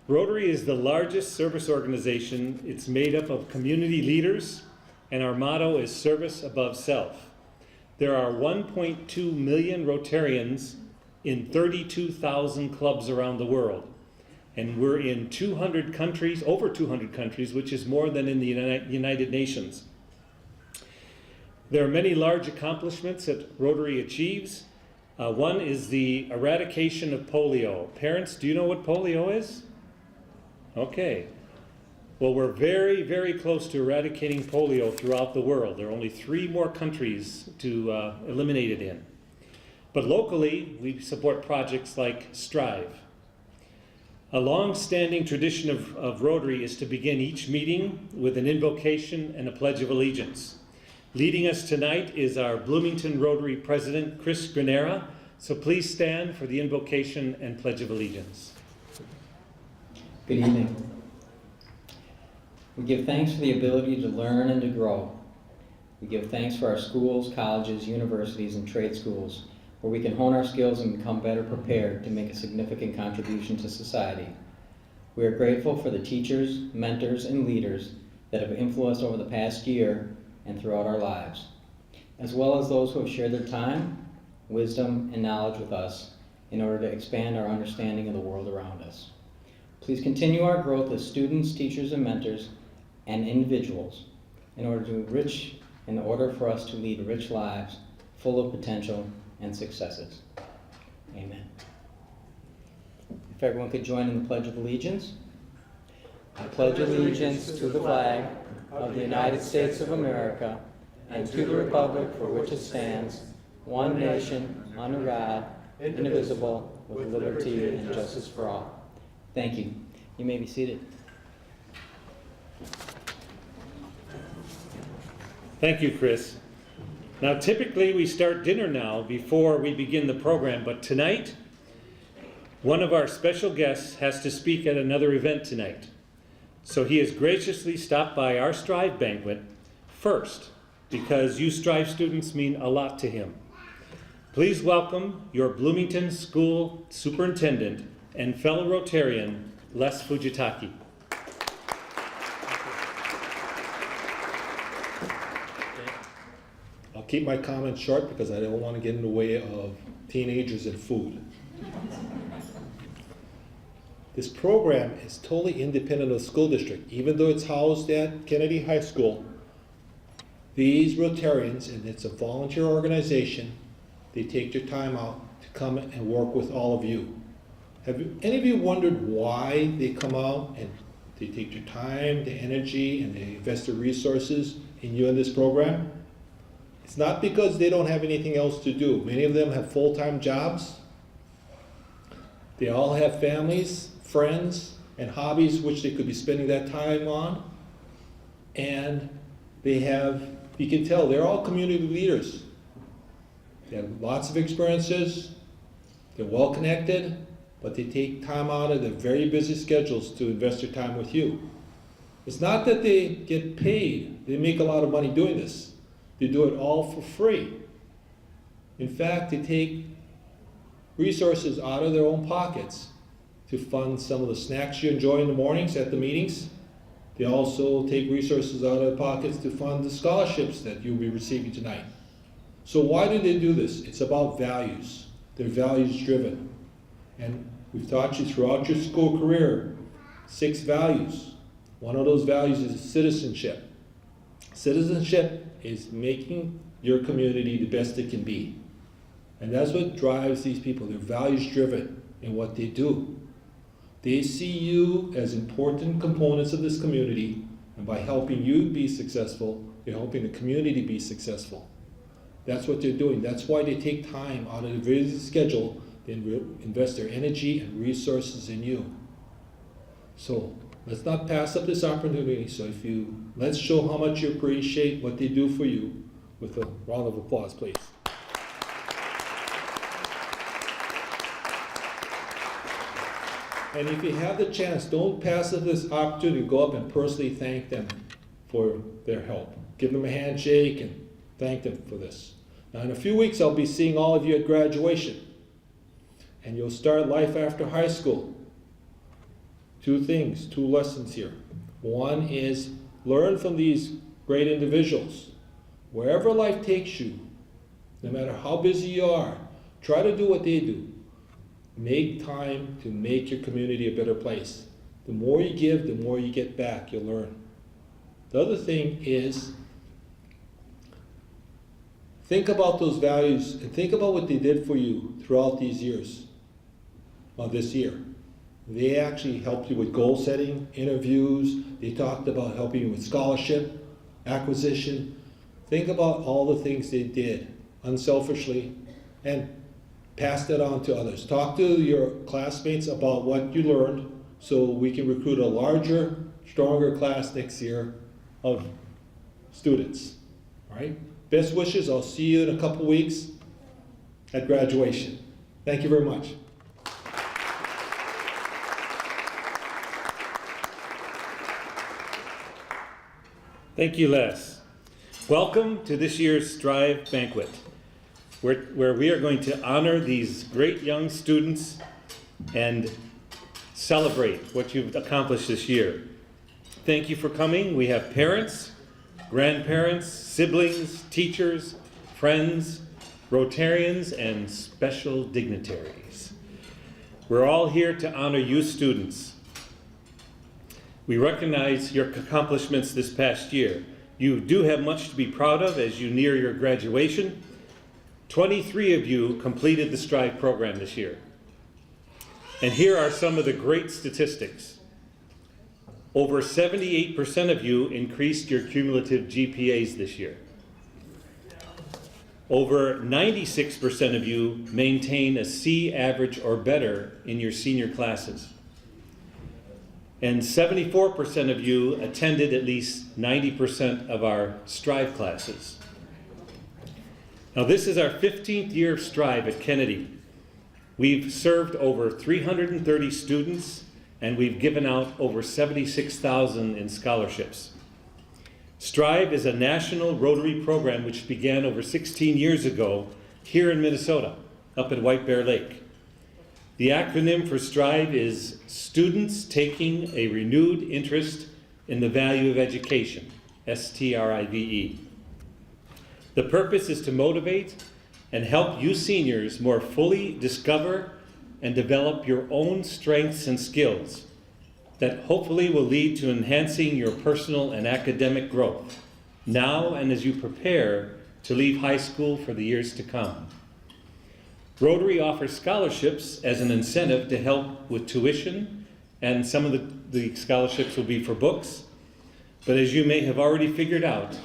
Rotary is the largest service organization. It's made up of community leaders, and our motto is service above self. There are 1.2 million Rotarians in 32,000 clubs around the world. And we're in 200 countries, over 200 countries, which is more than in the United Nations. There are many large accomplishments that Rotary achieves. One is the eradication of polio. Parents, do you know what polio is? Okay. Well, we're very, very close to eradicating polio throughout the world. There are only 3 more countries to eliminate it in. But locally, we support projects like STRIVE. A long-standing tradition of Rotary is to begin each meeting with an invocation and a pledge of allegiance. Leading us tonight is our Bloomington Rotary President, Guarnera. So please stand for the invocation and pledge of allegiance. Good evening. We give thanks for the ability to learn and to grow. We give thanks for our schools, colleges, universities, and trade schools, where we can hone our skills and become better prepared to make a significant contribution to society. We are grateful for the teachers, mentors, and leaders that have influenced over the past year and throughout our lives, as well as those who have shared their time, wisdom, and knowledge with us in order to expand our understanding of the world around us. Please continue our growth as students, teachers, and mentors, and individuals in order for us to lead rich lives full of potential and successes. Amen. If everyone could join in the Pledge of Allegiance. I pledge allegiance to the flag of the United States of America and to the republic for which it stands, one nation, under God, indivisible, with liberty and justice for all. Thank you. You may be seated. Thank you, Chris. Now, typically we start dinner now before we begin the program, but tonight, one of our special guests has to speak at another event tonight. So he has graciously stopped by our STRIVE banquet first, because you STRIVE students mean a lot to him. Please welcome your Bloomington School Superintendent and fellow Rotarian, Les Fujitake. I'll keep my comments short because I don't want to get in the way of teenagers and food. This program is totally independent of the school district. Even though it's housed at Kennedy High School, these Rotarians, and it's a volunteer organization, they take their time out to come and work with all of you. Have any of you wondered why they come out and they take their time, their energy, and they invest their resources in you and this program? It's not because they don't have anything else to do. Many of them have full-time jobs. They all have families, friends, and hobbies which they could be spending that time on. And they have, you can tell, they're all community leaders. They have lots of experiences, they're well connected, but they take time out of their very busy schedules to invest their time with you. It's not that they get paid, they make a lot of money doing this. They do it all for free. In fact, they take resources out of their own pockets to fund some of the snacks you enjoy in the mornings at the meetings. They also take resources out of their pockets to fund the scholarships that you'll be receiving tonight. So why do they do this? It's about values. They're values driven. And we've taught you throughout your school career 6 values. One of those values is citizenship. Citizenship is making your community the best it can be. And that's what drives these people. They're values driven in what they do. They see you as important components of this community, and by helping you be successful, they're helping the community be successful. That's what they're doing. That's why they take time out of their busy schedule and invest their energy and resources in you. So let's not pass up this opportunity. So let's show how much you appreciate what they do for you with a round of applause, please. And if you have the chance, don't pass up this opportunity. Go up and personally thank them for their help. Give them a handshake and thank them for this. Now in a few weeks, I'll be seeing all of you at graduation. And you'll start life after high school. two things, two lessons here. One is learn from these great individuals. Wherever life takes you, no matter how busy you are, try to do what they do. Make time to make your community a better place. The more you give, the more you get back, you'll learn. The other thing is, think about those values and think about what they did for you throughout these years, this year. They actually helped you with goal setting, interviews. They talked about helping you with scholarship, acquisition. Think about all the things they did unselfishly and pass that on to others. Talk to your classmates about what you learned so we can recruit a larger, stronger class next year of students. All right? Best wishes. I'll see you in a couple weeks at graduation. Thank you very much. Thank you, Les. Welcome to this year's STRIVE Banquet, where we are going to honor these great young students and celebrate what you've accomplished this year. Thank you for coming. We have parents, grandparents, siblings, teachers, friends, Rotarians, and special dignitaries. We're all here to honor you students. We recognize your accomplishments this past year. You do have much to be proud of as you near your graduation. 23 of you completed the STRIVE program this year. And here are some of the great statistics. Over 78% of you increased your cumulative GPAs this year. Over 96% of you maintain a C average or better in your senior classes. And 74% of you attended at least 90% of our STRIVE classes. Now this is our 15th year of STRIVE at Kennedy. We've served over 330 students and we've given out over 76,000 in scholarships. STRIVE is a national Rotary program which began over 16 years ago here in Minnesota, up at White Bear Lake. The acronym for STRIVE is Students Taking a Renewed Interest in the Value of Education, STRIVE. The purpose is to motivate and help you seniors more fully discover and develop your own strengths and skills that hopefully will lead to enhancing your personal and academic growth now and as you prepare to leave high school for the years to come. Rotary offers scholarships as an incentive to help with tuition, and some of the scholarships will be for books. But as you may have already figured out,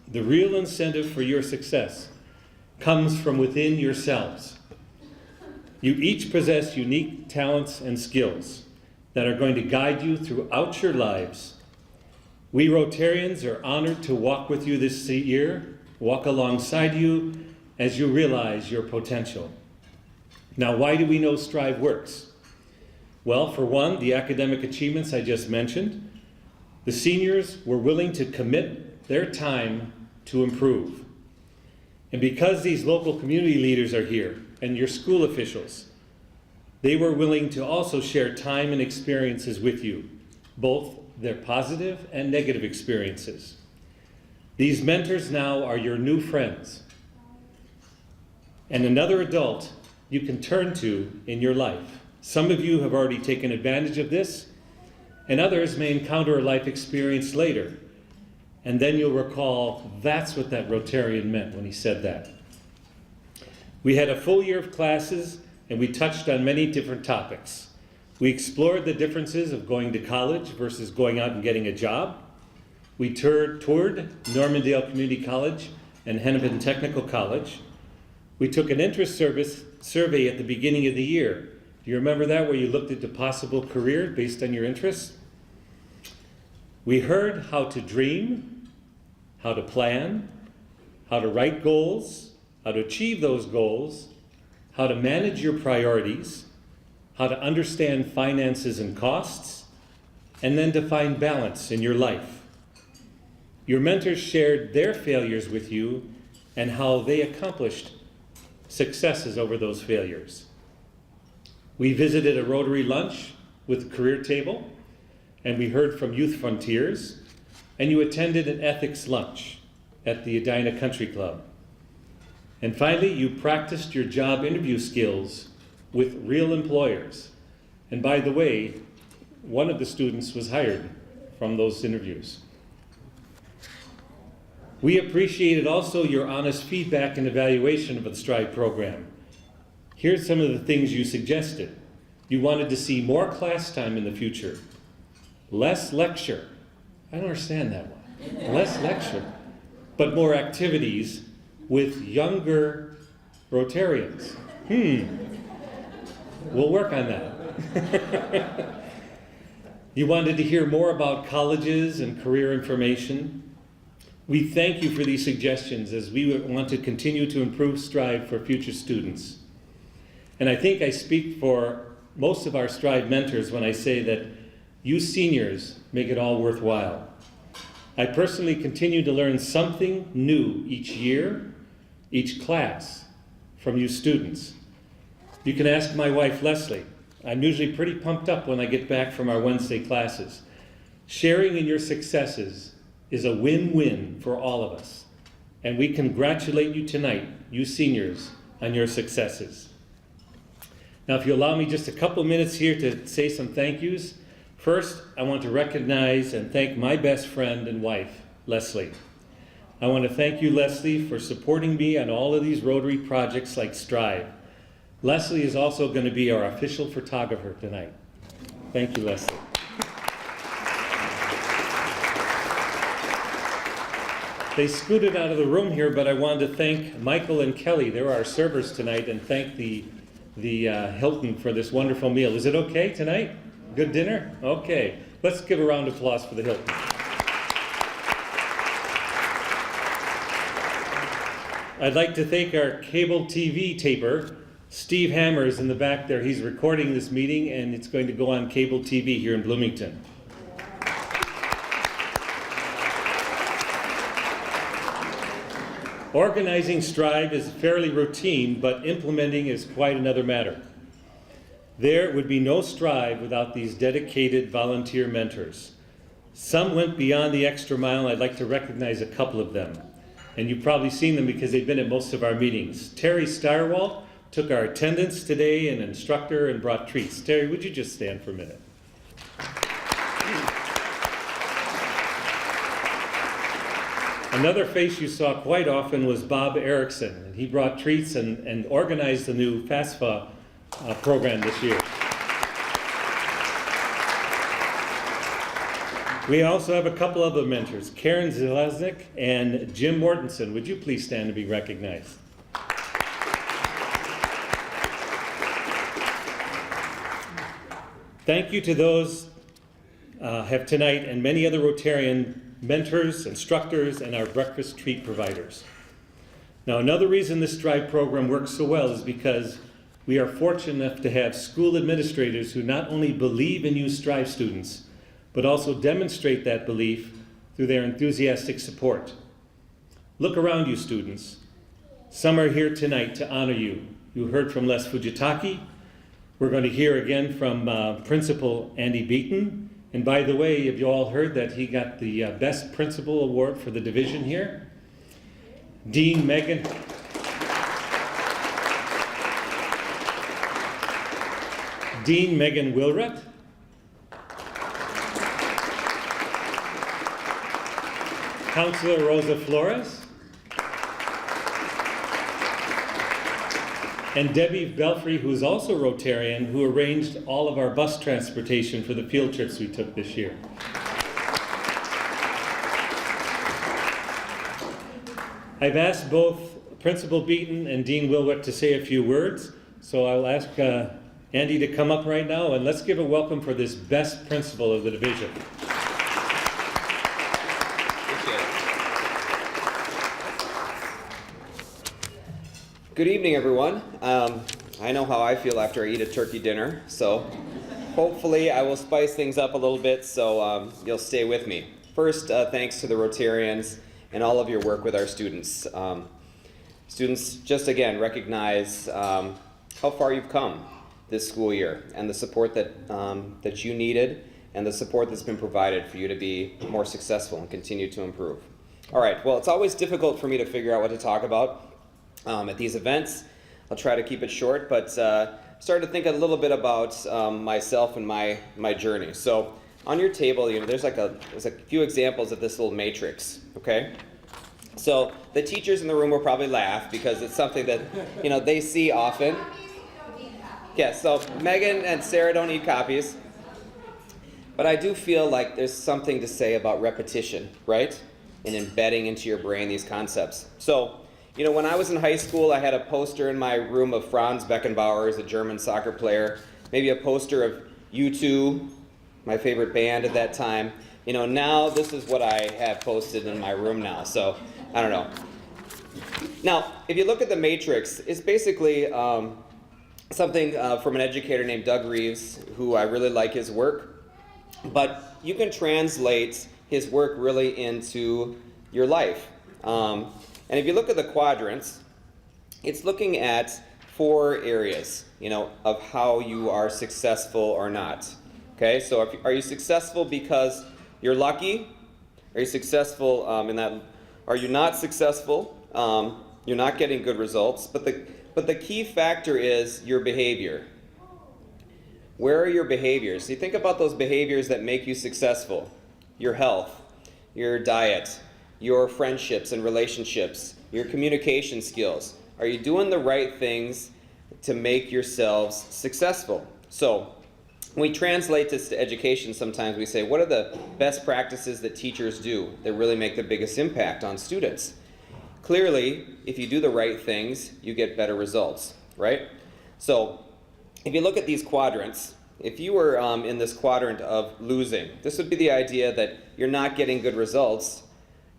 the real incentive for your success comes from within yourselves. You each possess unique talents and skills that are going to guide you throughout your lives. We Rotarians are honored to walk with you this year, walk alongside you as you realize your potential. Now, why do we know STRIVE works? Well, for one, the academic achievements I just mentioned. The seniors were willing to commit their time to improve. And because these local community leaders are here and your school officials, they were willing to also share time and experiences with you, both their positive and negative experiences. These mentors now are your new friends and another adult you can turn to in your life. Some of you have already taken advantage of this, and others may encounter a life experience later, and then you'll recall that's what that Rotarian meant when he said that. We had a full year of classes, and we touched on many different topics. We explored the differences of going to college versus going out and getting a job. We toured Normandale Community College and Hennepin Technical College. We took an interest survey at the beginning of the year. Do you remember that, where you looked at the possible career based on your interests? We heard how to dream, how to plan, how to write goals, how to achieve those goals, how to manage your priorities, how to understand finances and costs, and then to find balance in your life. Your mentors shared their failures with you and how they accomplished successes over those failures. We visited a Rotary lunch with Career Table, and we heard from Youth Frontiers, and you attended an ethics lunch at the Edina Country Club. And finally, you practiced your job interview skills with real employers. And by the way, one of the students was hired from those interviews. We appreciated also your honest feedback and evaluation of the STRIVE program. Here's some of the things you suggested. You wanted to see more class time in the future, less lecture. I don't understand that one. Less lecture, but more activities with younger Rotarians. We'll work on that. You wanted to hear more about colleges and career information. We thank you for these suggestions as we want to continue to improve STRIVE for future students. And I think I speak for most of our STRIVE mentors when I say that you seniors make it all worthwhile. I personally continue to learn something new each year, each class, from you students. You can ask my wife, Leslie. I'm usually pretty pumped up when I get back from our Wednesday classes. Sharing in your successes is a win-win for all of us. And we congratulate you tonight, you seniors, on your successes. Now, if you allow me just a couple minutes here to say some thank yous. First, I want to recognize and thank my best friend and wife, Leslie. I want to thank you, Leslie, for supporting me on all of these Rotary projects like STRIVE. Leslie is also going to be our official photographer tonight. Thank you, Leslie. They scooted out of the room here, but I wanted to thank Michael and Kelly. They're our servers tonight, and thank the Hilton for this wonderful meal. Is it okay tonight? Good dinner? Okay. Let's give a round of applause for the Hilton. I'd like to thank our cable TV taper. Steve Hammer is in the back there. He's recording this meeting, and it's going to go on cable TV here in Bloomington. Organizing STRIVE is fairly routine, but implementing is quite another matter. There would be no STRIVE without these dedicated volunteer mentors. Some went beyond the extra mile. I'd like to recognize a couple of them. And you've probably seen them because they've been at most of our meetings. Terry Stirewalt took our attendance today, an instructor, and brought treats. Terry, would you just stand for a minute? Another face you saw quite often was Bob Erickson, and he brought treats and organized the new FAFSA program this year. We also have a couple other mentors, Karen Zeleznik and Jim Mortensen. Would you please stand and be recognized? Thank you to those have tonight and many other Rotarian mentors, instructors, and our breakfast treat providers. Now, another reason this STRIVE program works so well is because we are fortunate enough to have school administrators who not only believe in you STRIVE students, but also demonstrate that belief through their enthusiastic support. Look around you, students. Some are here tonight to honor you. You heard from Les Fujitake. We're going to hear again from Principal Andy Beaton. And by the way, have you all heard that he got the Best Principal Award for the division here? Dean Megan Willrett. Councilor Rosa Flores. And Debbie Belfry, who is also Rotarian, who arranged all of our bus transportation for the field trips we took this year. I've asked both Principal Beaton and Dean Willrett to say a few words, so I'll ask Andy to come up right now, and let's give a welcome for this best principal of the division. Good evening, everyone. I know how I feel after I eat a turkey dinner, so hopefully I will spice things up a little bit, so you'll stay with me. First, thanks to the Rotarians and all of your work with our students. Students, just again, recognize how far you've come this school year and the support that, that you needed and the support that's been provided for you to be more successful and continue to improve. All right, well, it's always difficult for me to figure out what to talk about at these events. I'll try to keep it short, but started to think a little bit about myself and my journey. So on your table, there's a few examples of this little matrix, okay? So the teachers in the room will probably laugh because it's something that, they see often. Yeah, so Megan and Sarah don't need copies. But I do feel like there's something to say about repetition, right? And embedding into your brain these concepts. So, when I was in high school, I had a poster in my room of Franz Beckenbauer as a German soccer player, maybe a poster of U2, my favorite band at that time. Now this is what I have posted in my room now, so I don't know. Now, if you look at the matrix, it's basically something from an educator named Doug Reeves, who I really like his work, but you can translate his work really into your life. And if you look at the quadrants, it's looking at 4 areas, of how you are successful or not. Okay, so are you successful because you're lucky? Are you successful in that? Are you not successful? You're not getting good results. But the key factor is your behavior. Where are your behaviors? So you think about those behaviors that make you successful. Your health, your diet, your friendships and relationships, your communication skills. Are you doing the right things to make yourselves successful? So when we translate this to education, sometimes we say, what are the best practices that teachers do that really make the biggest impact on students? Clearly, if you do the right things, you get better results, right? So if you look at these quadrants, if you were in this quadrant of losing, this would be the idea that you're not getting good results,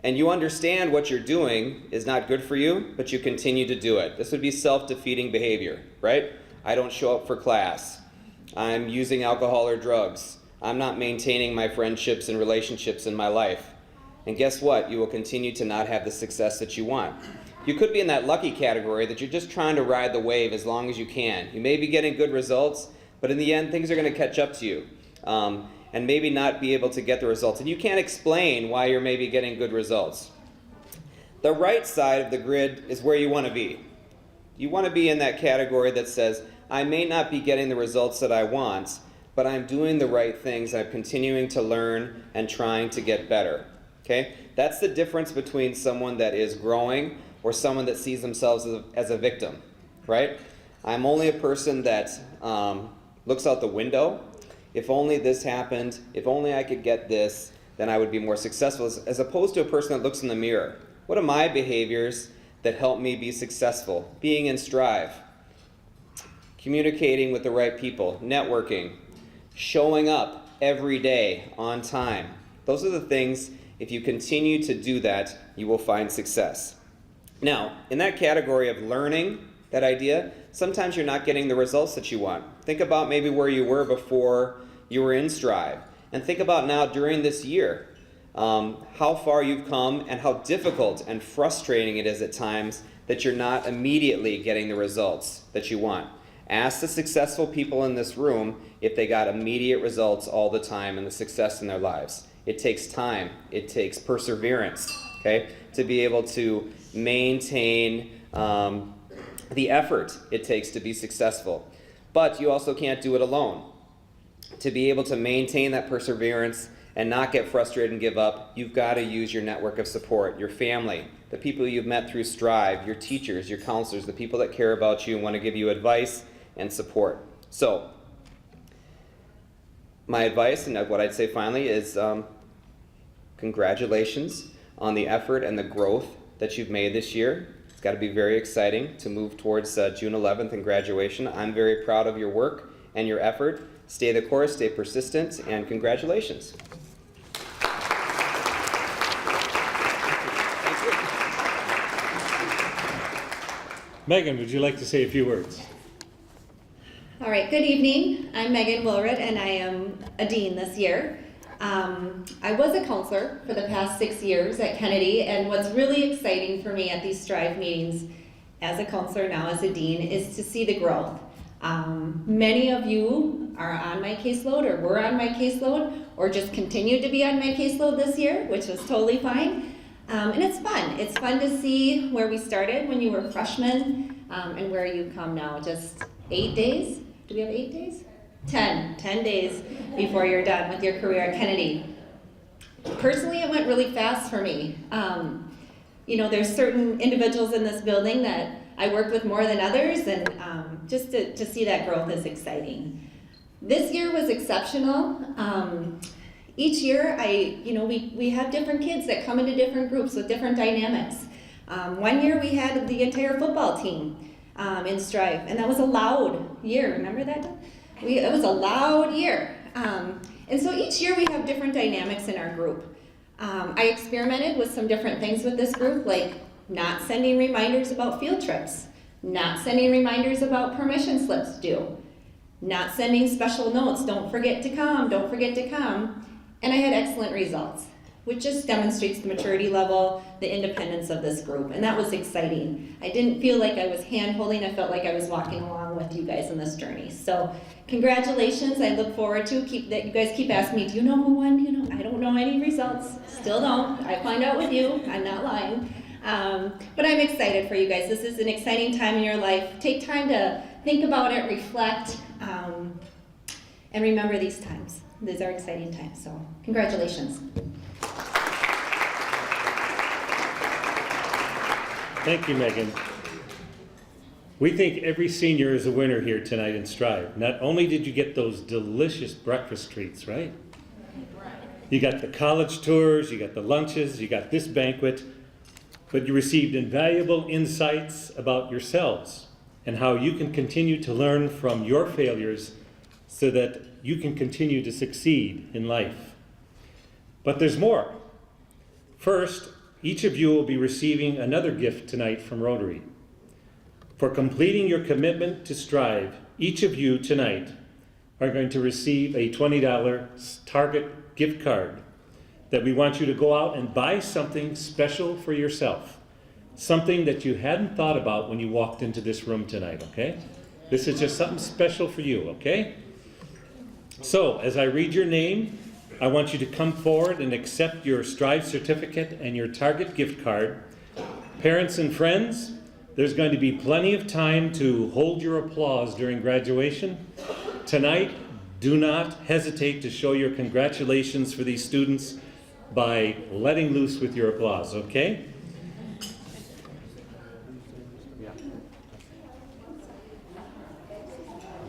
and you understand what you're doing is not good for you, but you continue to do it. This would be self-defeating behavior, right? I don't show up for class. I'm using alcohol or drugs. I'm not maintaining my friendships and relationships in my life. And guess what? You will continue to not have the success that you want. You could be in that lucky category that you're just trying to ride the wave as long as you can. You may be getting good results, but in the end, things are going to catch up to you. And maybe not be able to get the results. And you can't explain why you're maybe getting good results. The right side of the grid is where you want to be. You want to be in that category that says, I may not be getting the results that I want, but I'm doing the right things. I'm continuing to learn and trying to get better. Okay? That's the difference between someone that is growing or someone that sees themselves as a victim, right? I'm only a person that looks out the window. If only this happened, if only I could get this, then I would be more successful, as opposed to a person that looks in the mirror. What are my behaviors that help me be successful? Being in STRIVE, communicating with the right people, networking, showing up every day on time. Those are the things, if you continue to do that, you will find success. Now, in that category of learning, that idea, sometimes you're not getting the results that you want. Think about maybe where you were before you were in STRIVE. And think about now during this year, how far you've come and how difficult and frustrating it is at times that you're not immediately getting the results that you want. Ask the successful people in this room if they got immediate results all the time and the success in their lives. It takes time. It takes perseverance, okay, to be able to maintain the effort it takes to be successful. But you also can't do it alone. To be able to maintain that perseverance and not get frustrated and give up, you've got to use your network of support, your family, the people you've met through STRIVE, your teachers, your counselors, the people that care about you and want to give you advice and support. So, my advice and what I'd say finally is congratulations on the effort and the growth that you've made this year. It's got to be very exciting to move towards June 11th and graduation. I'm very proud of your work and your effort. Stay the course, stay persistent, and congratulations. Megan, would you like to say a few words? All right, good evening. I'm Megan Willrett, and I am a dean this year. I was a counselor for the past 6 years at Kennedy, and what's really exciting for me at these STRIVE meetings as a counselor, now as a dean, is to see the growth. Many of you are on my caseload or were on my caseload or just continued to be on my caseload this year, which was totally fine. And it's fun. It's fun to see where we started when you were freshmen and where you come now. Just 8 days? Do we have 8 days? 10 days before you're done with your career at Kennedy. Personally, it went really fast for me. There's certain individuals in this building that I worked with more than others, and just to see that growth is exciting. This year was exceptional. Each year, we have different kids that come into different groups with different dynamics. One year we had the entire football team in STRIVE, and that was a loud year. Remember that? It was a loud year. And so each year we have different dynamics in our group. I experimented with some different things with this group, like not sending reminders about field trips, not sending reminders about permission slips due, not sending special notes, don't forget to come, don't forget to come. And I had excellent results, which just demonstrates the maturity level, the independence of this group, and that was exciting. I didn't feel like I was hand-holding, I felt like I was walking along with you guys in this journey. So congratulations, I look forward to that. You guys keep asking me, do you know who won? I don't know any results, still don't. I find out with you, I'm not lying. But I'm excited for you guys. This is an exciting time in your life. Take time to think about it, reflect, and remember these times. These are exciting times, so congratulations. Thank you, Megan. We think every senior is a winner here tonight in STRIVE. Not only did you get those delicious breakfast treats, right? You got the college tours, you got the lunches, you got this banquet, but you received invaluable insights about yourselves and how you can continue to learn from your failures so that you can continue to succeed in life. But there's more. First, each of you will be receiving another gift tonight from Rotary. For completing your commitment to STRIVE, each of you tonight are going to receive a $20 Target gift card that we want you to go out and buy something special for yourself, something that you hadn't thought about when you walked into this room tonight, okay? This is just something special for you, okay? So, as I read your name, I want you to come forward and accept your STRIVE certificate and your Target gift card. Parents and friends, there's going to be plenty of time to hold your applause during graduation. Tonight, do not hesitate to show your congratulations for these students by letting loose with your applause, okay?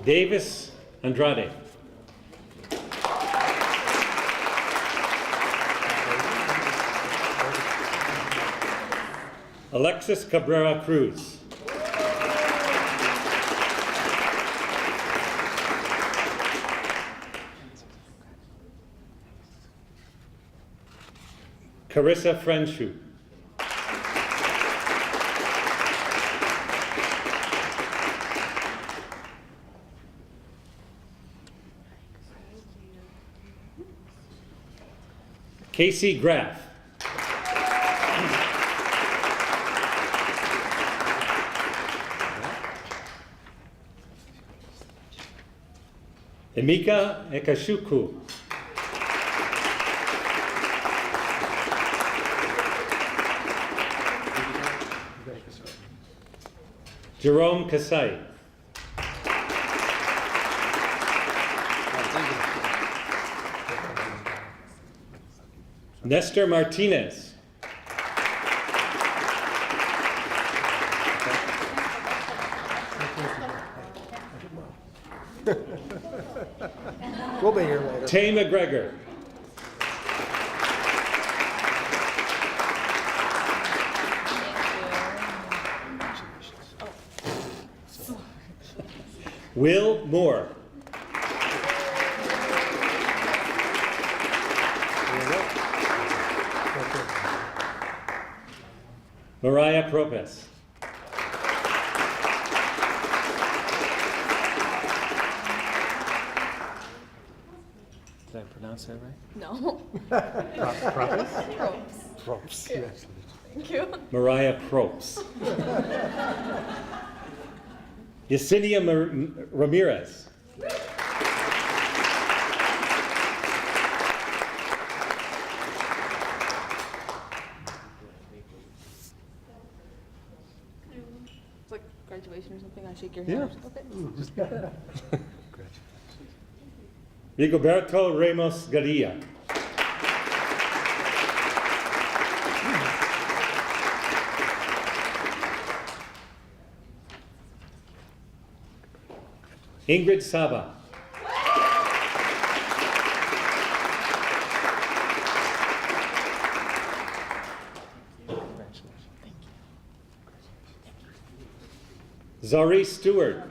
Davis Andrade. Alexis Cabrera Cruz. Carissa Frenshu. Casey Graff. Emeka Ekashuku. Jerome Kasai. Nestor Martinez. We'll be here later. Tay McGregor. Will Moore. Mariah Propes. Did I pronounce that right? No. Ropes. Yeah. Thank you. Mariah Propes. Yesenia Ramirez. It's like graduation or something. I shake your hand. Yeah. Okay. Rigoberto Ramos Garcia. Ingrid Sabah. Zari Stewart.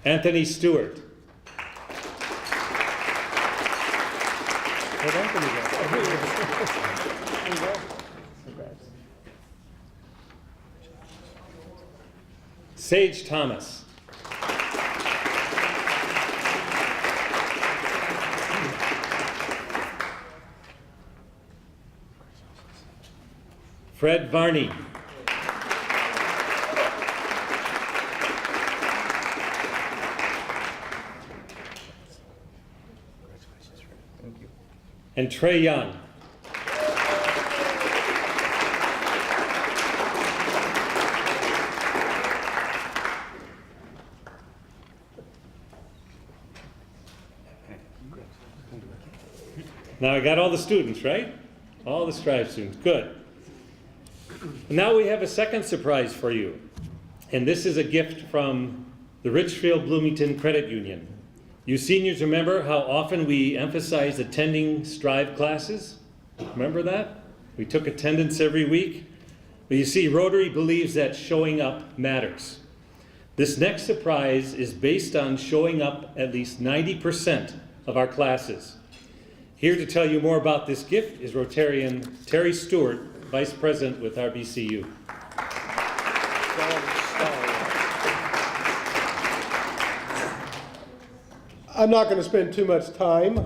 Anthony Stewart. Where'd Anthony go? Sage Thomas. Fred Varney. And Trey Young. Now I got all the students, right? All the STRIVE students, good. Now we have a second surprise for you. And this is a gift from the Richfield Bloomington Credit Union. You seniors remember how often we emphasized attending STRIVE classes? Remember that? We took attendance every week. But you see, Rotary believes that showing up matters. This next surprise is based on showing up at least 90% of our classes. Here to tell you more about this gift is Rotarian Terry Stewart, Vice President with RBCU. I'm not going to spend too much time.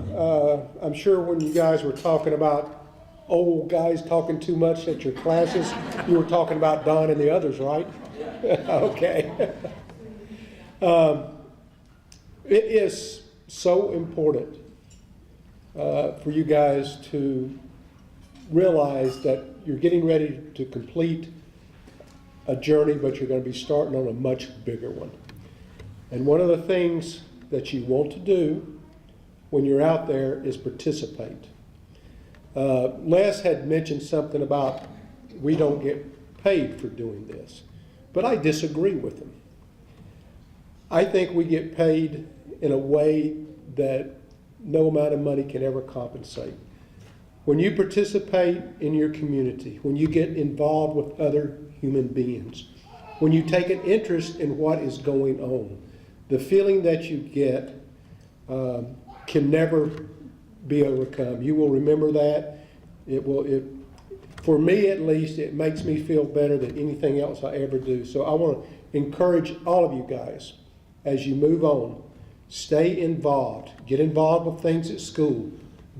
I'm sure when you guys were talking about old guys talking too much at your classes, you were talking about Don and the others, right? Okay. It is so important for you guys to realize that you're getting ready to complete a journey, but you're going to be starting on a much bigger one. And one of the things that you want to do when you're out there is participate. Les had mentioned something about we don't get paid for doing this, but I disagree with him. I think we get paid in a way that no amount of money can ever compensate. When you participate in your community, when you get involved with other human beings, when you take an interest in what is going on, the feeling that you get can never be overcome. You will remember that. For me at least, it makes me feel better than anything else I ever do. So I want to encourage all of you guys, as you move on, stay involved. Get involved with things at school.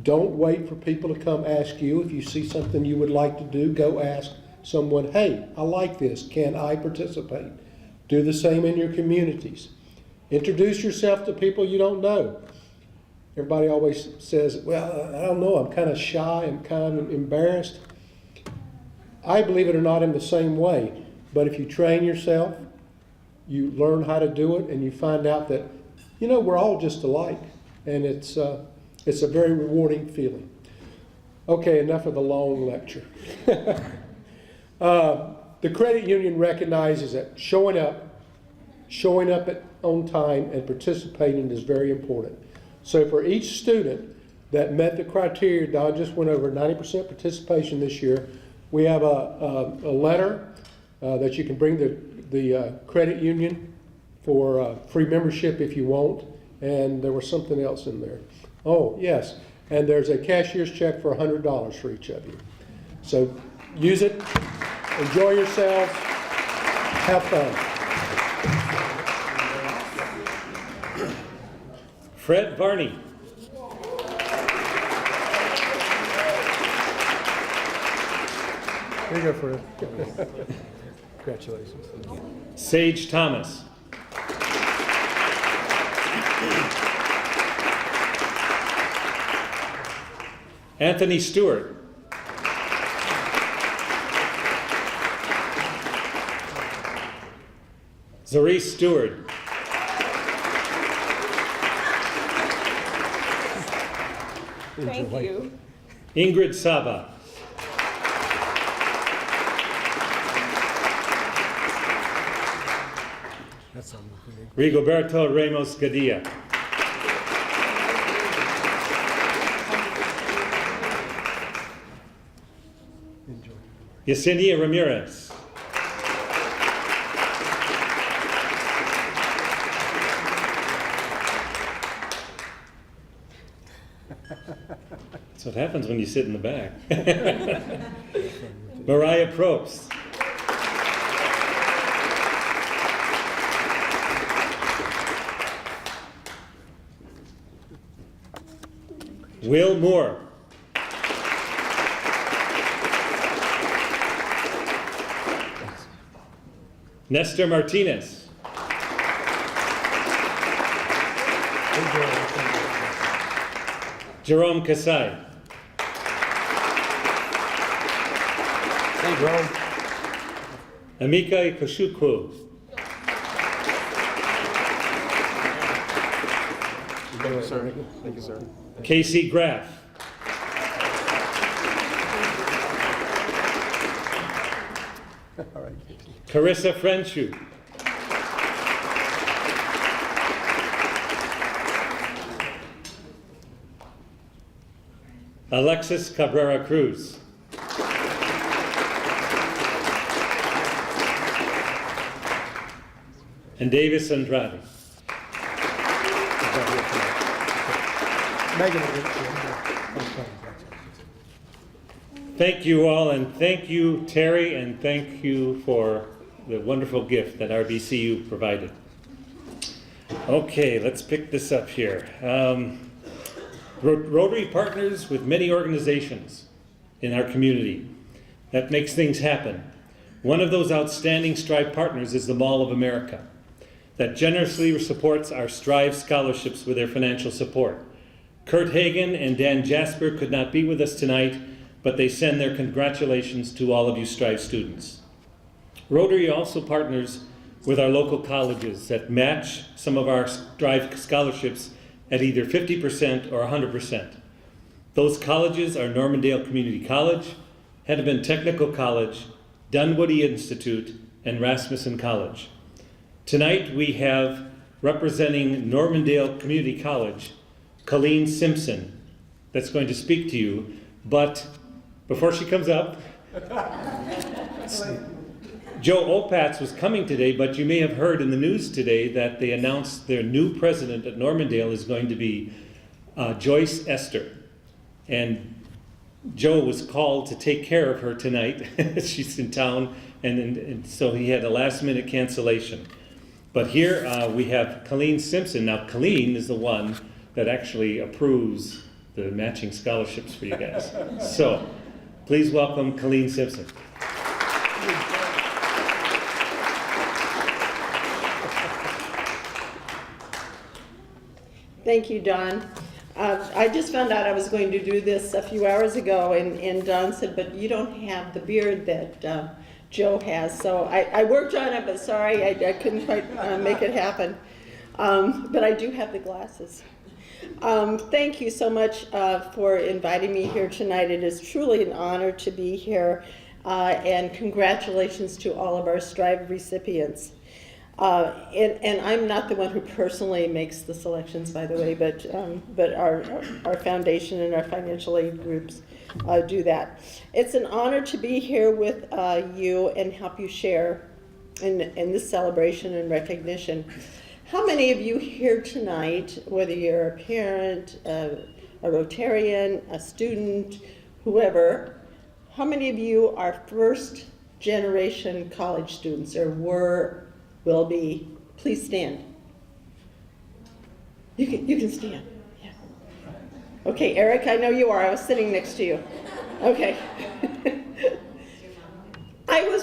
Don't wait for people to come ask you. If you see something you would like to do, go ask someone, hey, I like this. Can I participate? Do the same in your communities. Introduce yourself to people you don't know. Everybody always says, well, I don't know, I'm kind of shy, I'm kind of embarrassed. I believe it or not in the same way. But if you train yourself, you learn how to do it, and you find out that, you know, we're all just alike. And it's a very rewarding feeling. Okay, enough of the long lecture. The credit union recognizes that showing up on time and participating is very important. So for each student that met the criteria, Don just went over 90% participation this year, we have a letter that you can bring the credit union for free membership if you want, and there was something else in there. Oh, yes, and there's a cashier's check for $100 for each of you. So use it, enjoy yourselves, have fun. Fred Varney. There you go, Fred. Congratulations. Sage Thomas. Anthony Stewart. Zarice Stewart. Thank you. Ingrid Sabah. That's something. Rigoberto Ramos Gadilla. Enjoy. Yesenia Ramirez. That's what happens when you sit in the back. Mariah Probst. Will Moore. Nestor Martinez. Jerome Kasai. Hey, Jerome. Amika Koshukwu. Thank you, sir. Thank you, sir. Casey Graff. All right. Carissa Frenchu. Alexis Cabrera Cruz. And Davis Andrade. Megan. Thank you all, and thank you, Terry, and thank you for the wonderful gift that RBCU provided. Okay, let's pick this up here. Rotary partners with many organizations in our community. That makes things happen. One of those outstanding STRIVE partners is the Mall of America, that generously supports our STRIVE scholarships with their financial support. Kurt Hagen and Dan Jasper could not be with us tonight, but they send their congratulations to all of you STRIVE students. Rotary also partners with our local colleges that match some of our STRIVE scholarships at either 50% or 100%. Those colleges are Normandale Community College, Hennepin Technical College, Dunwoody Institute, and Rasmussen College. Tonight we have, representing Normandale Community College, Colleen Simpson, that's going to speak to you. But before she comes up, Joe Opatz was coming today, but you may have heard in the news today that they announced their new president at Normandale is going to be Joyce Esther. And Joe was called to take care of her tonight. She's in town, and so he had a last-minute cancellation. But here we have Colleen Simpson. Now, Colleen is the one that actually approves the matching scholarships for you guys. So, please welcome Colleen Simpson. Thank you, Don. I just found out I was going to do this a few hours ago, and Don said, but you don't have the beard that Joe has. So I worked on it, but sorry, I couldn't quite make it happen. But I do have the glasses. Thank you so much for inviting me here tonight. It is truly an honor to be here, and congratulations to all of our STRIVE recipients. And I'm not the one who personally makes the selections, by the way, but our foundation and our financial aid groups do that. It's an honor to be here with you and help you share in this celebration and recognition. How many of you here tonight, whether you're a parent, a Rotarian, a student, whoever, how many of you are first generation college students or will be? Please stand. You can stand. Yeah. Okay, Eric, I know you are. I was sitting next to you. Okay.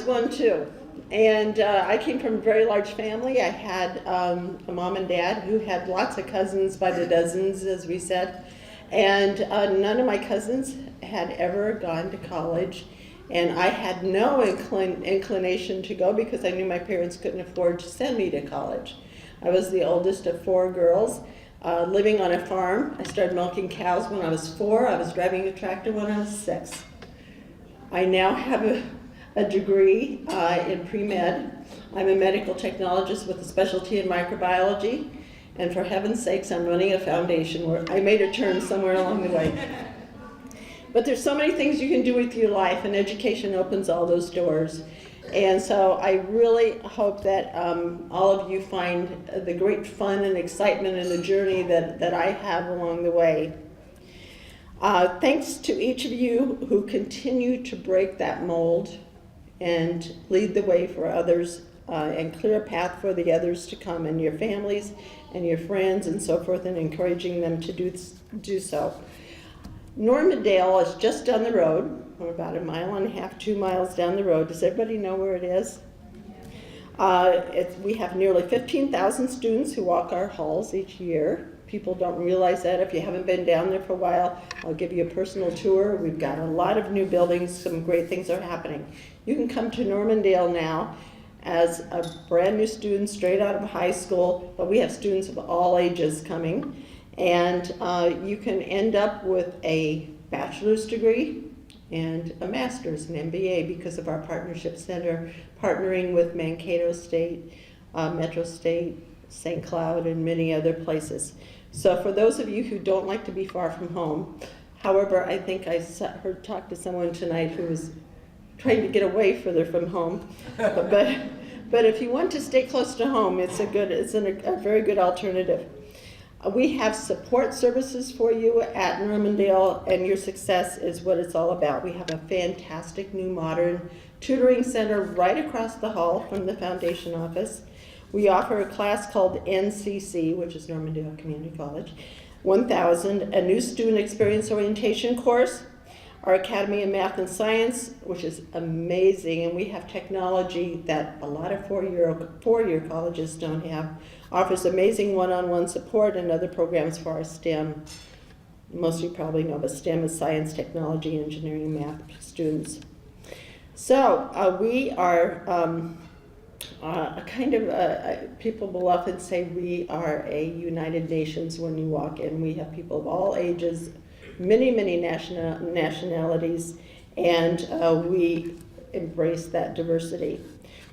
one too. And I came from a very large family. I had a mom and dad who had lots of cousins by the dozens, as we said. And none of my cousins had ever gone to college. And I had no inclination to go because I knew my parents couldn't afford to send me to college. I was the oldest of 4 girls, living on a farm. I started milking cows when I was 4. I was driving a tractor when I was 6. I now have a degree in pre-med. I'm a medical technologist with a specialty in microbiology. And for heaven's sakes, I'm running a foundation where I made a turn somewhere along the way. But there's so many things you can do with your life, and education opens all those doors. And so I really hope that all of you find the great fun and excitement in the journey that I have along the way. Thanks to each of you who continue to break that mold and lead the way for others and clear a path for the others to come, and your families and your friends and so forth, and encouraging them to do so. Normandale is just down the road. We're about 1.5 miles, 2 miles down the road. Does everybody know where it is? We have nearly 15,000 students who walk our halls each year. People don't realize that. If you haven't been down there for a while, I'll give you a personal tour. We've got a lot of new buildings. Some great things are happening. You can come to Normandale now as a brand new student straight out of high school, but we have students of all ages coming. And you can end up with a bachelor's degree and a master's, an MBA, because of our partnership center, partnering with Mankato State, Metro State, St. Cloud, and many other places. So for those of you who don't like to be far from home, however, I think I talked to someone tonight who was trying to get away further from home. But if you want to stay close to home, it's a very good alternative. We have support services for you at Normandale, and your success is what it's all about. We have a fantastic new modern tutoring center right across the hall from the foundation office. We offer a class called NCC, which is Normandale Community College, 1000, a new student experience orientation course, our Academy of Math and Science, which is amazing, and we have technology that a lot of four-year colleges don't have, offers amazing one-on-one support and other programs for our STEM. Most of you probably know, but STEM is science, technology, engineering, and math students. So we are people will often say we are a United Nations when you walk in. We have people of all ages, many nationalities, and we embrace that diversity.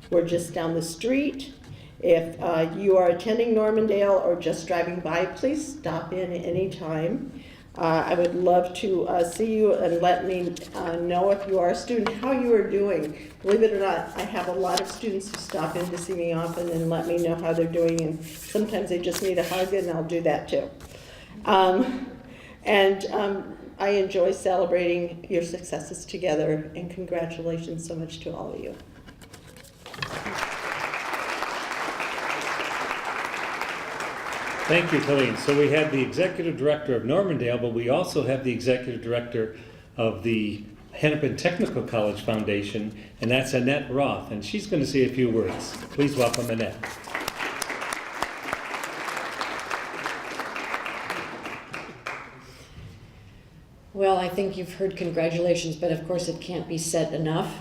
We're just down the street. If you are attending Normandale or just driving by, please stop in any time. I would love to see you and let me know if you are a student how you are doing. Believe it or not, I have a lot of students who stop in to see me often and let me know how they're doing, and sometimes they just need a hug, and I'll do that too. I enjoy celebrating your successes together, and congratulations so much to all of you. Thank you, Colleen. So we have the Executive Director of Normandale, but we also have the Executive Director of the Hennepin Technical College Foundation, and that's Annette Roth, and she's going to say a few words. Please welcome Annette. Well, I think you've heard congratulations, but of course it can't be said enough.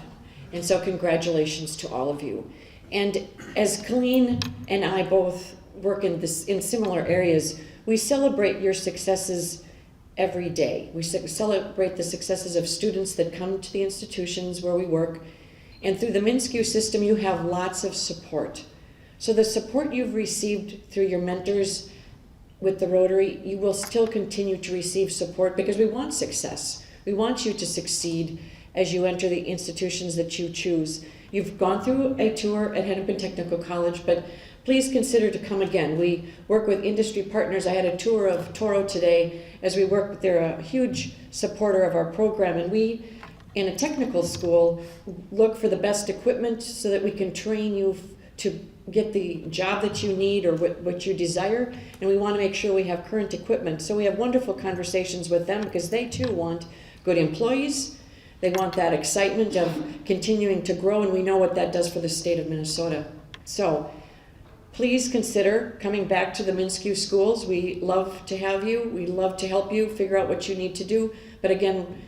And so congratulations to all of you. And as Colleen and I both work in similar areas, we celebrate your successes every day. We celebrate the successes of students that come to the institutions where we work. And through the MnSCU system, you have lots of support. So the support you've received through your mentors with the Rotary, you will still continue to receive support because we want success. We want you to succeed as you enter the institutions that you choose. You've gone through a tour at Hennepin Technical College, but please consider to come again. We work with industry partners. I had a tour of Toro today as we work. They're a huge supporter of our program, and we, in a technical school, look for the best equipment so that we can train you to get the job that you need or what you desire, and we want to make sure we have current equipment. So we have wonderful conversations with them because they too want good employees. They want that excitement of continuing to grow, and we know what that does for the state of Minnesota. So please consider coming back to the Minskew schools. We love to have you. We love to help you figure out what you need to do. But again,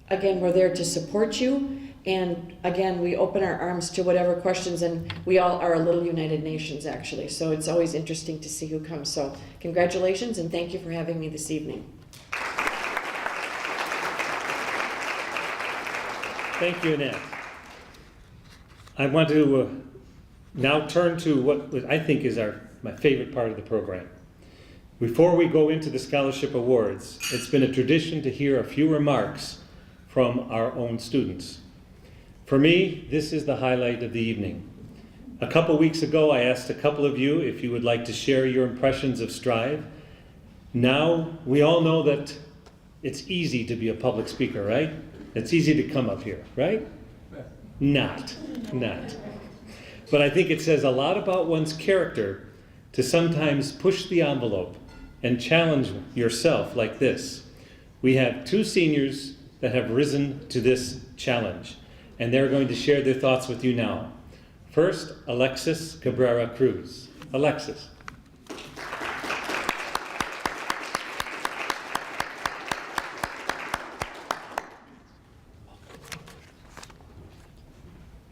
we're there to support you. And again, we open our arms to whatever questions, and we all are a little United Nations, actually. So it's always interesting to see who comes. So congratulations, and thank you for having me this evening. Thank you, Annette. I want to now turn to what I think is my favorite part of the program. Before we go into the scholarship awards, it's been a tradition to hear a few remarks from our own students. For me, this is the highlight of the evening. A couple weeks ago, I asked a couple of you if you would like to share your impressions of STRIVE. Now, we all know that it's easy to be a public speaker, right? It's easy to come up here, right? Not. But I think it says a lot about one's character to sometimes push the envelope and challenge yourself like this. We have two seniors that have risen to this challenge, and they're going to share their thoughts with you now. First, Alexis Cabrera Cruz. Alexis.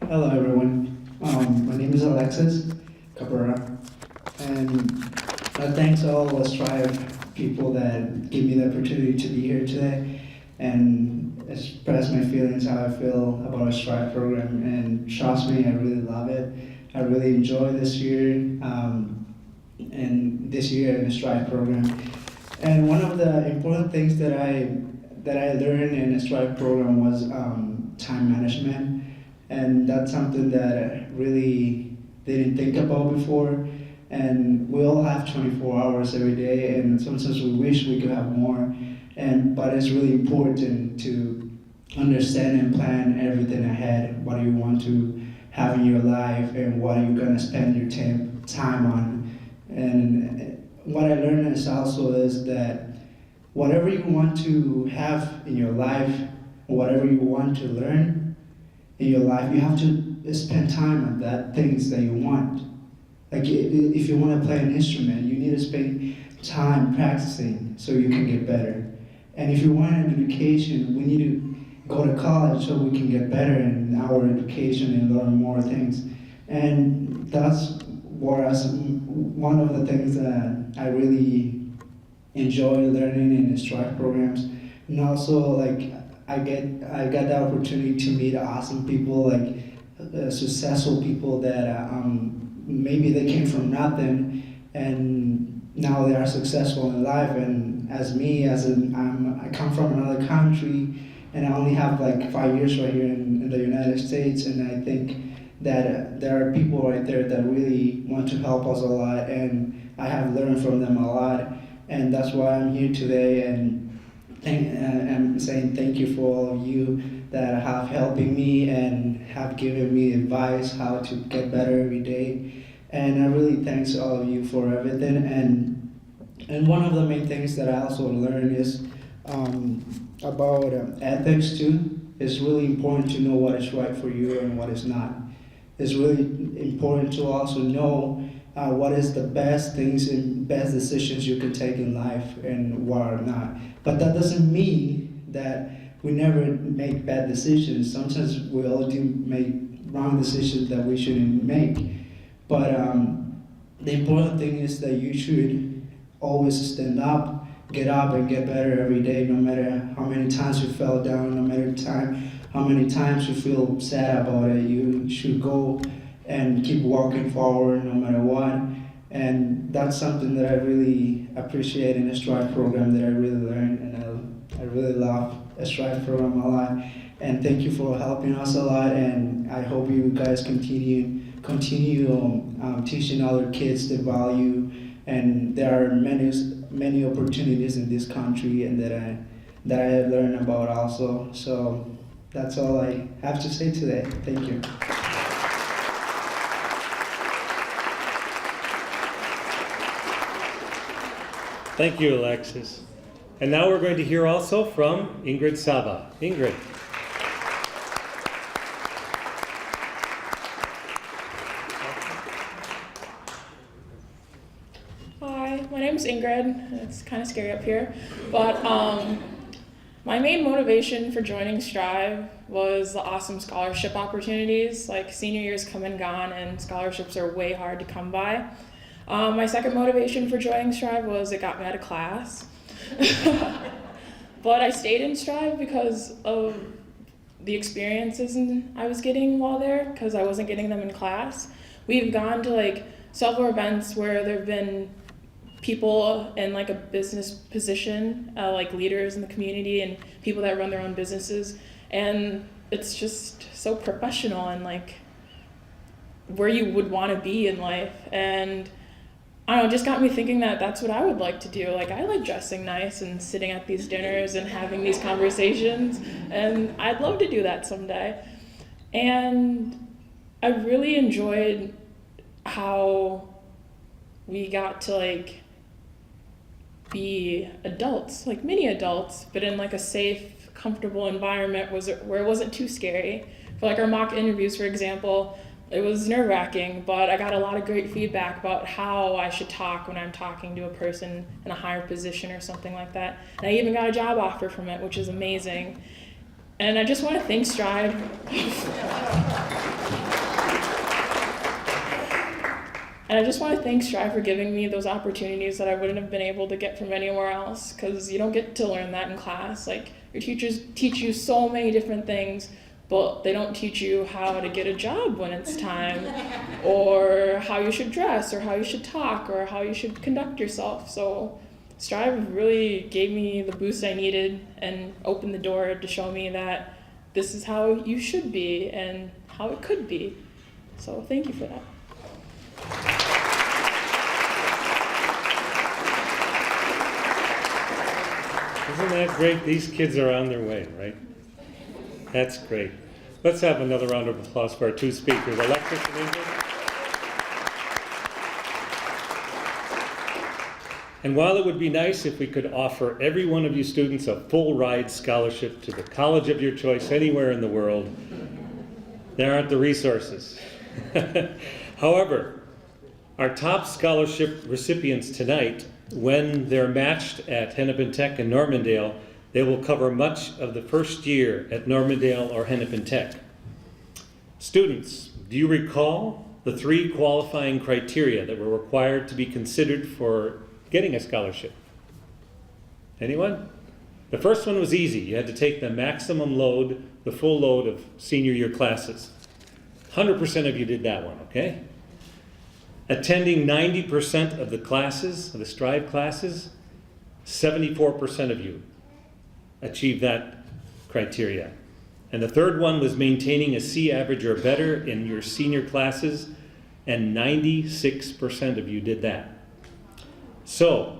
Hello everyone, my name is Alexis Cabrera, and thanks all the STRIVE people that give me the opportunity to be here today and express my feelings, how I feel about our STRIVE program. And trust me, I really love it. I really enjoy this year and this year in the STRIVE program. And one of the important things that I learned in the STRIVE program was time management. And that's something that I really didn't think about before. And we all have 24 hours every day, and sometimes we wish we could have more. But it's really important to understand and plan everything ahead. What do you want to have in your life, and what are you going to spend your time on? And what I learned is also is that whatever you want to have in your life, whatever you want to learn in your life, you have to spend time on that things that you want. Like if you want to play an instrument, you need to spend time practicing so you can get better. And if you want an education, we need to go to college so we can get better in our education and learn more things. And that's one of the things that I really enjoy learning in the STRIVE programs. And also, like, I got the opportunity to meet awesome people, like successful people that maybe they came from nothing and now they are successful in life. And as me, I come from another country and I only have like 5 years right here in the United States, and I think that there are people right there that really want to help us a lot, and I have learned from them a lot, and that's why I'm here today. And I'm saying thank you for all of you that have helping me and have given me advice how to get better every day. And I really thanks all of you for everything. And one of the main things that I also learned is about ethics too. It's really important to know what is right for you and what is not. It's really important to also know what is the best things and best decisions you can take in life and what are not. But that doesn't mean that we never make bad decisions. Sometimes we all do make wrong decisions that we shouldn't make. But the important thing is that you should always stand up, get up and get better every day, no matter how many times you fell down, no matter how many times you feel sad about it. You should go and keep walking forward no matter what. And that's something that I really appreciate in the STRIVE program that I really learned, and I really love the STRIVE program a lot. And thank you for helping us a lot, and I hope you guys continue teaching other kids the value. And there are many opportunities in this country, and that I have learned about also. So that's all I have to say today. Thank you. Thank you, Alexis. And now we're going to hear also from Ingrid Sabah. Ingrid. name's Ingrid. It's kind of scary up here. But my main motivation for joining STRIVE was the awesome scholarship opportunities. Like senior year's come and gone and scholarships are way hard to come by. My second motivation for joining STRIVE was it got me out of class. But I stayed in STRIVE because of the experiences I was getting while there, because I wasn't getting them in class. We've gone to like several events where there have been people in like a business position, like leaders in the community and people that run their own businesses, and it's just so professional and like where you would want to be in life. And I don't know, it just got me thinking that that's what I would like to do. Like, I like dressing nice and sitting at these dinners and having these conversations, and I'd love to do that someday. And I really enjoyed how we got to like be adults, like mini adults, but in like a safe, comfortable environment where it wasn't too scary. For like our mock interviews, for example, it was nerve-wracking, but I got a lot of great feedback about how I should talk when I'm talking to a person in a higher position or something like that. And I even got a job offer from it, which is amazing. And I just want to thank STRIVE. And I just want to thank STRIVE for giving me those opportunities that I wouldn't have been able to get from anywhere else, because you don't get to learn that in class. Like, your teachers teach you so many different things, but they don't teach you how to get a job when it's time, or how you should dress, or how you should talk, or how you should conduct yourself. So STRIVE really gave me the boost I needed and opened the door to show me that this is how you should be and how it could be. So thank you for that. Isn't that great? These kids are on their way, right? That's great. Let's have another round of applause for our two speakers, Alexis and Ingrid. And while it would be nice if we could offer every one of you students a full ride scholarship to the college of your choice anywhere in the world, there aren't the resources. However, our top scholarship recipients tonight, when they're matched at Hennepin Tech and Normandale, they will cover much of the first year at Normandale or Hennepin Tech. Students, do you recall the 3 qualifying criteria that were required to be considered for getting a scholarship? Anyone? The first one was easy. You had to take the maximum load, the full load of senior year classes. 100% of you did that one, okay? Attending 90% of the classes, of the STRIVE classes, 74% of you achieved that criteria. And the third one was maintaining a C average or better in your senior classes, and 96% of you did that. So,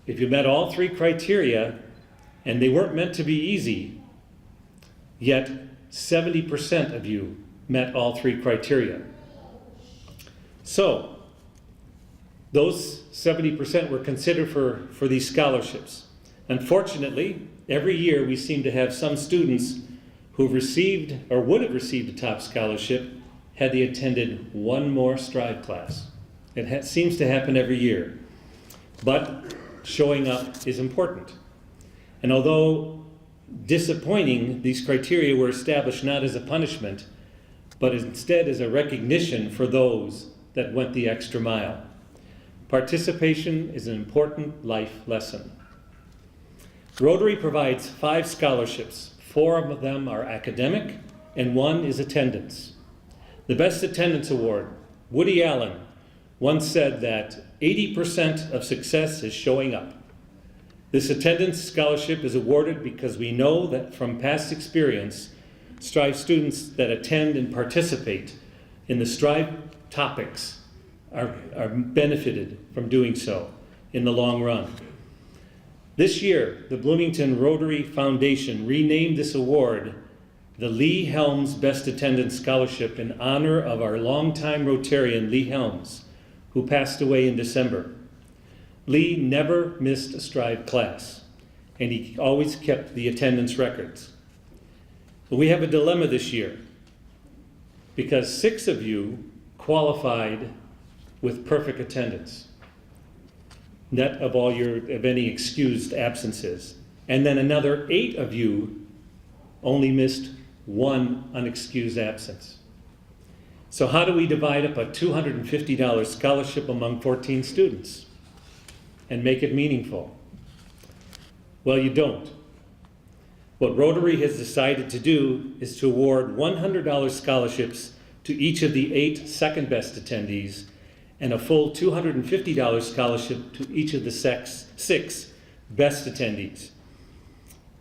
if you met all 3 criteria, and they weren't meant to be easy, yet 70% of you met all 3 criteria. So, those 70% were considered for these scholarships. Unfortunately, every year we seem to have some students who've received or would have received a top scholarship had they attended one more STRIVE class. It seems to happen every year. But showing up is important. And although disappointing, these criteria were established not as a punishment, but instead as a recognition for those that went the extra mile. Participation is an important life lesson. Rotary provides 5 scholarships. 4 of them are academic, and 1 is attendance. The Best Attendance Award, Woody Allen once said that 80% of success is showing up. This attendance scholarship is awarded because we know that from past experience, STRIVE students that attend and participate in the STRIVE topics are benefited from doing so in the long run. This year, the Bloomington Rotary Foundation renamed this award the Lee Helms Best Attendance Scholarship in honor of our longtime Rotarian Lee Helms, who passed away in December. Lee never missed a STRIVE class, and he always kept the attendance records. But we have a dilemma this year, because 6 of you qualified with perfect attendance. net of of any excused absences. And then another 8 of you only missed 1 unexcused absence. So how do we divide up a $250 scholarship among 14 students and make it meaningful? Well, you don't. What Rotary has decided to do is to award $100 scholarships to each of the 8 second best attendees and a full $250 scholarship to each of the 6 best attendees.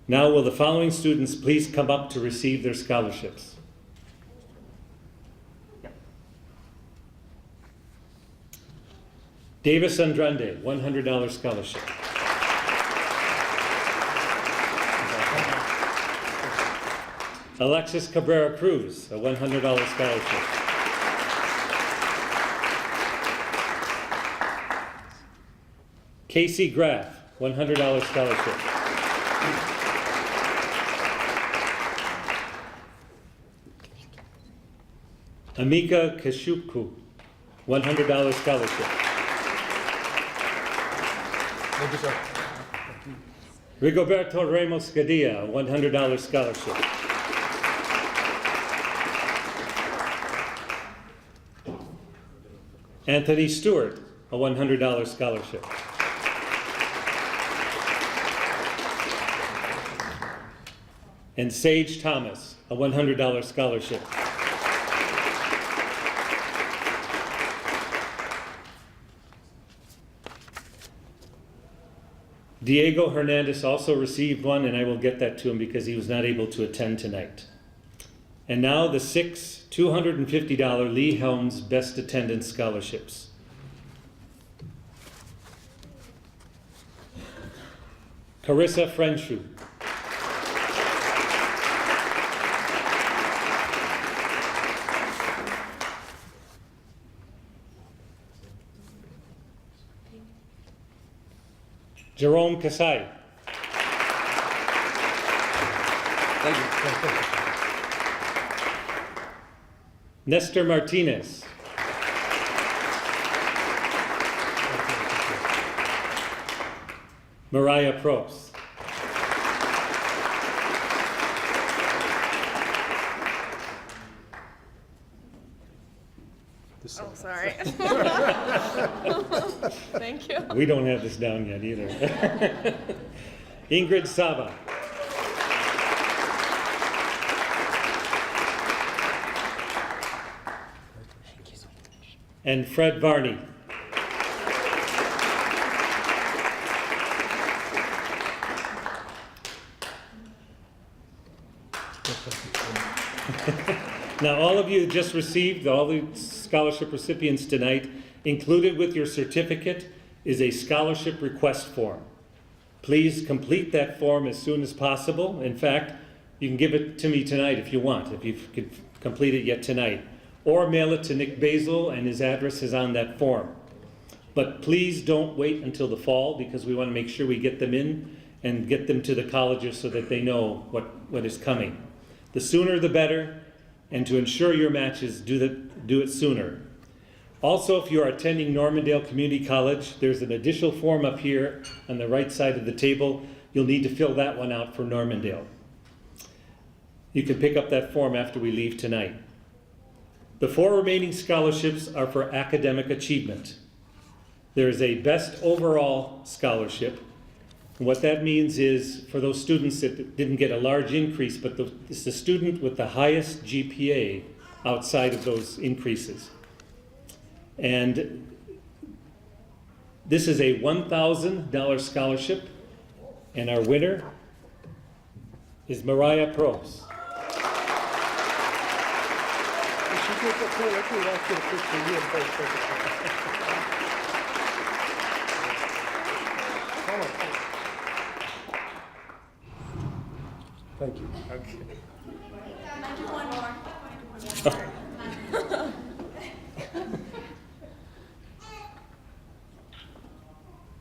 Now will the following students please come up to receive their scholarships? Davis Andrade, $100 scholarship. Alexis Cabrera Cruz, a $100 scholarship. Casey Graff, $100 scholarship. Amika Kashukku, $100 scholarship. Rigoberto Ramos Gadilla, $100 scholarship. Anthony Stewart, a $100 scholarship. And Sage Thomas, a $100 scholarship. Diego Hernandez also received one, and I will get that to him because he was not able to attend tonight. And now the 6 $250 Lee Helms Best Attendance Scholarships. Carissa Frenshu. Jerome Kasai. Thank you. Nestor Martinez. Mariah Probst. Oh, sorry. Thank you. We don't have this down yet either. Ingrid Sabah. And Fred Varney. Now, all of you just received, all the scholarship recipients tonight, included with your certificate is a scholarship request form. Please complete that form as soon as possible. In fact, you can give it to me tonight if you want, if you could complete it yet tonight. Or mail it to Nick Basil, and his address is on that form. But please don't wait until the fall, because we want to make sure we get them in and get them to the colleges so that they know what is coming. The sooner the better, and to ensure your matches, do it sooner. Also, if you are attending Normandale Community College, there's an additional form up here on the right side of the table. You'll need to fill that one out for Normandale. You can pick up that form after we leave tonight. The 4 remaining scholarships are for academic achievement. There is a best overall scholarship. And what that means is for those students that didn't get a large increase, but it's the student with the highest GPA outside of those increases. And this is a $1,000 scholarship, and our winner is Mariah Probst. Thank you. Okay. I do one more.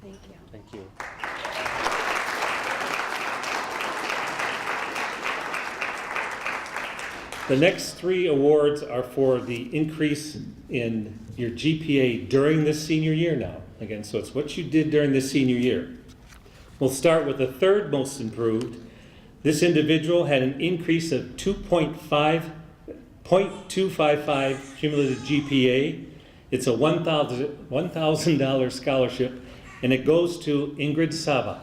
Thank you. Thank you. The next 3 awards are for the increase in your GPA during this senior year now. Again, so it's what you did during the senior year. We'll start with the third most improved. This individual had an increase of 0.255 cumulative GPA. It's a $1,000 scholarship, and it goes to Ingrid Sabah.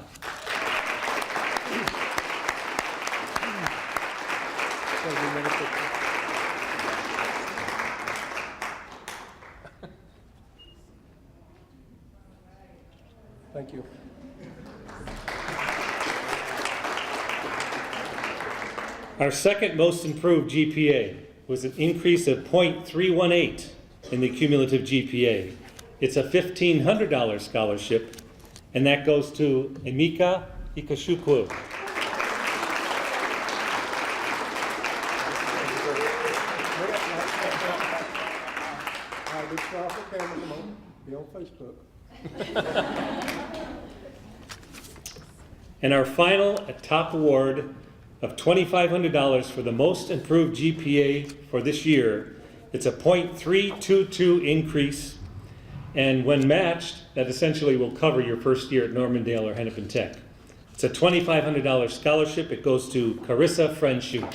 Thank you. Our second most improved GPA was an increase of 0.318 in the cumulative GPA. It's a $1,500 scholarship, and that goes to Emeka Ikechukwu. Big smile for camera, come on. Be on Facebook. And our final top award of $2,500 for the most improved GPA for this year. It's a 0.322 increase, and when matched, that essentially will cover your first year at Normandale or Hennepin Tech. It's a $2,500 scholarship. It goes to Carissa Frenshu.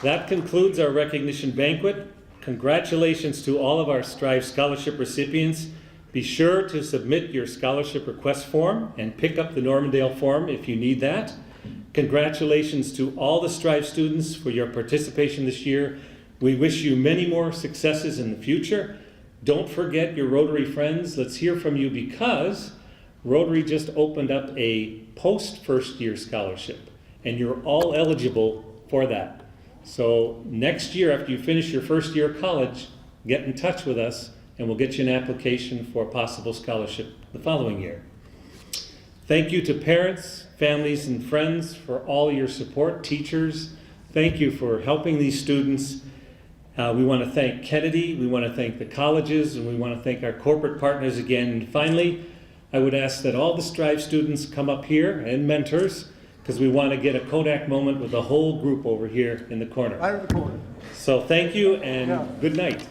That concludes our recognition banquet. Congratulations to all of our STRIVE scholarship recipients. Be sure to submit your scholarship request form and pick up the Normandale form if you need that. Congratulations to all the STRIVE students for your participation this year. We wish you many more successes in the future. Don't forget your Rotary friends. Let's hear from you because Rotary just opened up a post-first year scholarship, and you're all eligible for that. So next year, after you finish your first year of college, get in touch with us and we'll get you an application for a possible scholarship the following year. Thank you to parents, families, and friends for all your support. Teachers, thank you for helping these students. We want to thank Kennedy, we want to thank the colleges, and we want to thank our corporate partners again. And finally, I would ask that all the STRIVE students come up here and mentors, because we want to get a Kodak moment with the whole group over here in the corner. Right in the corner. So thank you and good night.